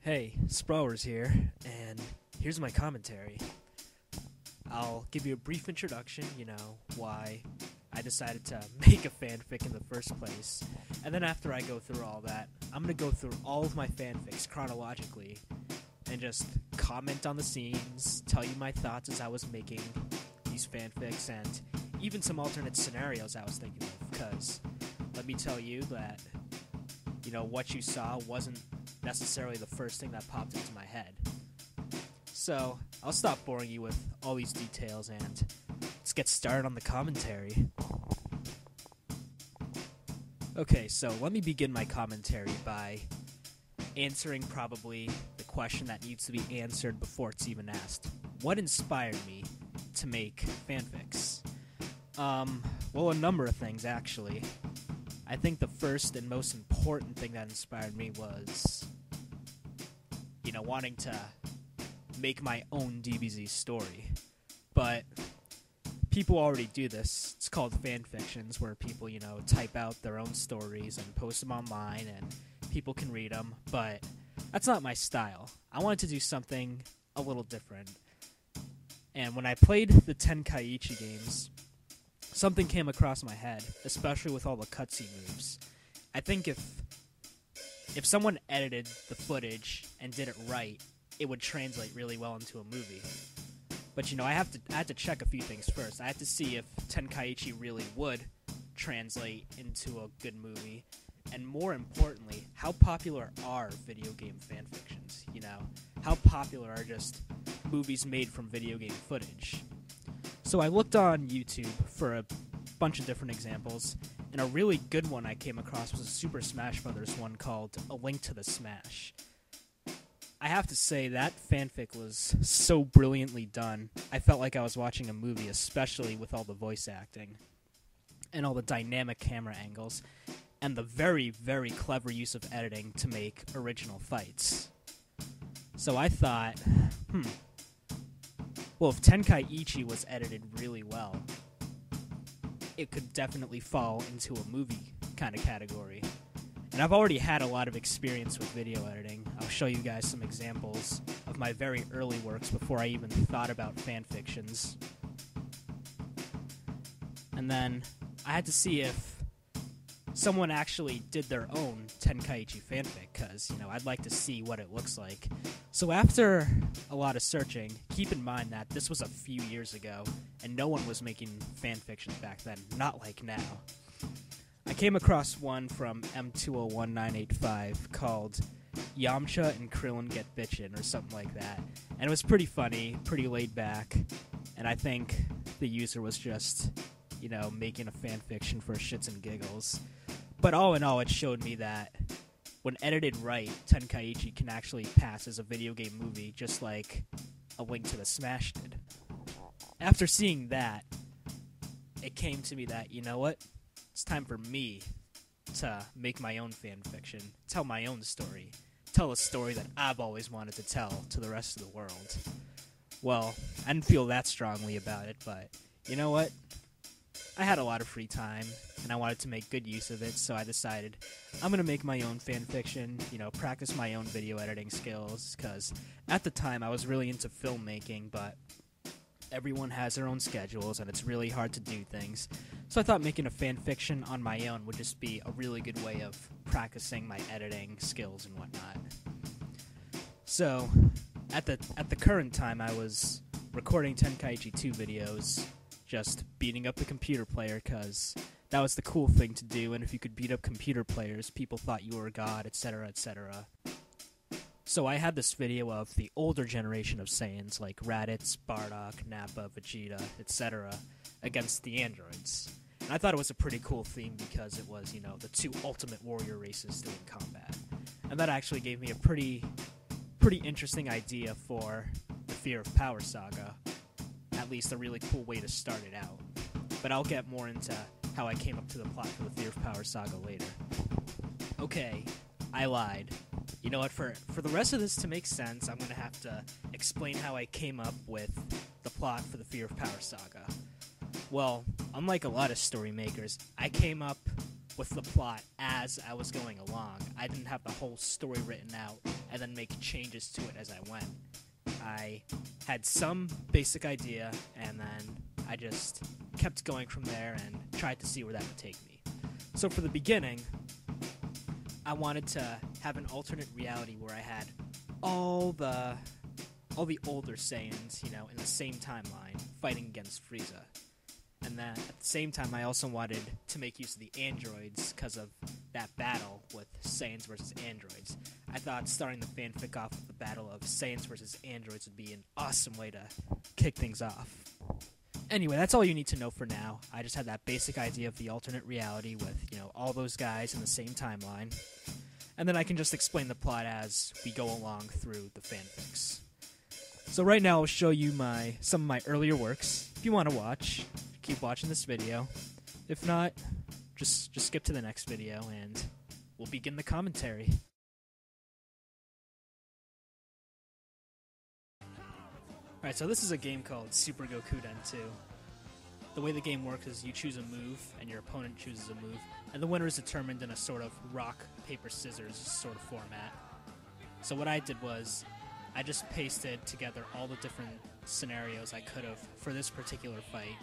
Hey, Spralwers here, and here's my commentary. I'll give you a brief introduction, why I decided to make a fanfic in the first place. And then after I go through all that, I'm going to go through all of my fanfics chronologically and just comment on the scenes, tell you my thoughts as I was making these fanfics, and even some alternate scenarios I was thinking of, because let me tell you that, what you saw wasn't necessarily the first thing that popped into my head. So, I'll stop boring you with all these details and let's get started on the commentary. Okay, so let me begin my commentary by answering probably the question that needs to be answered before it's even asked. What inspired me to make fanfics? Well, a number of things, actually. I think the first and most important thing that inspired me was, wanting to make my own DBZ story. But people already do this. It's called fanfictions, where people, type out their own stories and post them online, and people can read them. But that's not my style. I wanted to do something a little different. And when I played the Tenkaichi games, something came across my head, especially with all the cutscene moves. I think if someone edited the footage and did it right, it would translate really well into a movie. But I had to check a few things first. I had to see if Tenkaichi really would translate into a good movie, and more importantly, how popular are video game fanfictions? How popular are just movies made from video game footage? So I looked on YouTube for a bunch of different examples, and a really good one I came across was a Super Smash Bros. One called A Link to the Smash. I have to say, that fanfic was so brilliantly done. I felt like I was watching a movie, especially with all the voice acting and all the dynamic camera angles and the very, very clever use of editing to make original fights. So I thought, well, if Tenkaichi was edited really well, it could definitely fall into a movie kind of category. And I've already had a lot of experience with video editing. I'll show you guys some examples of my very early works before I even thought about fanfictions. And then I had to see if someone actually did their own Tenkaichi fanfic, because, I'd like to see what it looks like. So after a lot of searching, keep in mind that this was a few years ago, and no one was making fanfictions back then, not like now. I came across one from M201985 called Yamcha and Krillin Get Bitchin' or something like that. And it was pretty funny, pretty laid back, and I think the user was just, making a fanfiction for shits and giggles. But all in all, it showed me that when edited right, Tenkaichi can actually pass as a video game movie, just like A Link to the Smash did. After seeing that, it came to me that, it's time for me to make my own fanfiction, tell my own story, tell a story that I've always wanted to tell to the rest of the world. Well, I didn't feel that strongly about it, but you know what? I had a lot of free time, and I wanted to make good use of it, so I decided I'm going to make my own fanfiction, practice my own video editing skills, because at the time I was really into filmmaking, but everyone has their own schedules, and it's really hard to do things. So I thought making a fanfiction on my own would just be a really good way of practicing my editing skills and whatnot. So, at the current time, I was recording Tenkaichi 2 videos, just beating up the computer player, because that was the cool thing to do, and if you could beat up computer players, people thought you were a god, etc., etc. So I had this video of the older generation of Saiyans, like Raditz, Bardock, Nappa, Vegeta, etc., against the androids. And I thought it was a pretty cool theme because it was, the two ultimate warrior races doing combat. And that actually gave me a pretty interesting idea for the Fear of Power saga. At least a really cool way to start it out. But I'll get more into how I came up to the plot for the Fear of Power saga later. Okay, I lied. You know what, for the rest of this to make sense, I'm going to have to explain how I came up with the plot for the Fear of Power saga. Well, unlike a lot of story makers, I came up with the plot as I was going along. I didn't have the whole story written out and then make changes to it as I went. I had some basic idea, and then I just kept going from there and tried to see where that would take me. So for the beginning, I wanted to have an alternate reality where I had all the older Saiyans, in the same timeline, fighting against Frieza. And then at the same time, I also wanted to make use of the androids because of that battle with Saiyans versus androids. I thought starting the fanfic off with the battle of Saiyans versus androids would be an awesome way to kick things off. Anyway, that's all you need to know for now. I just had that basic idea of the alternate reality with, all those guys in the same timeline. And then I can just explain the plot as we go along through the fanfics. So right now I'll show you some of my earlier works. If you want to watch, keep watching this video. If not, just skip to the next video and we'll begin the commentary. Alright, so this is a game called Super Gokuden 2. The way the game works is you choose a move and your opponent chooses a move, and the winner is determined in a sort of rock, paper, scissors sort of format. So what I did was I just pasted together all the different scenarios I could have for this particular fight,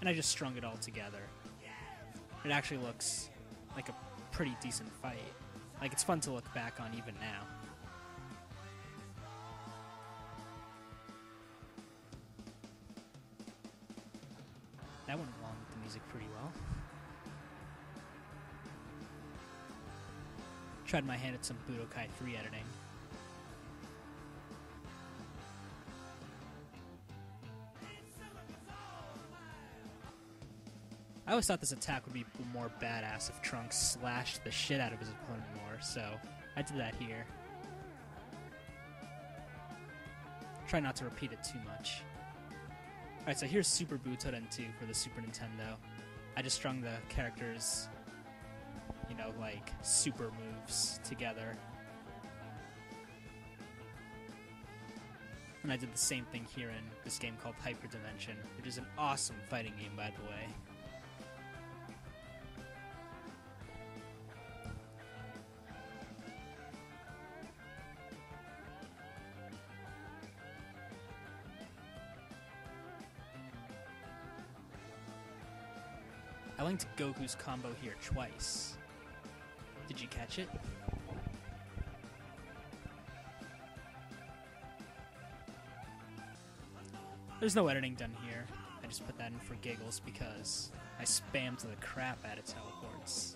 and I just strung it all together. It actually looks like a pretty decent fight. Like, it's fun to look back on even now. That went along with the music pretty well. Tried my hand at some Budokai 3 editing. I always thought this attack would be more badass if Trunks slashed the shit out of his opponent more, so I did that here. Try not to repeat it too much. Alright, so here's Super Butoden 2 for the Super Nintendo. I just strung the characters, like super moves together. And I did the same thing here in this game called Hyper Dimension, which is an awesome fighting game, by the way. I linked Goku's combo here twice. Did you catch it? There's no editing done here. I just put that in for giggles because I spammed the crap out of teleports.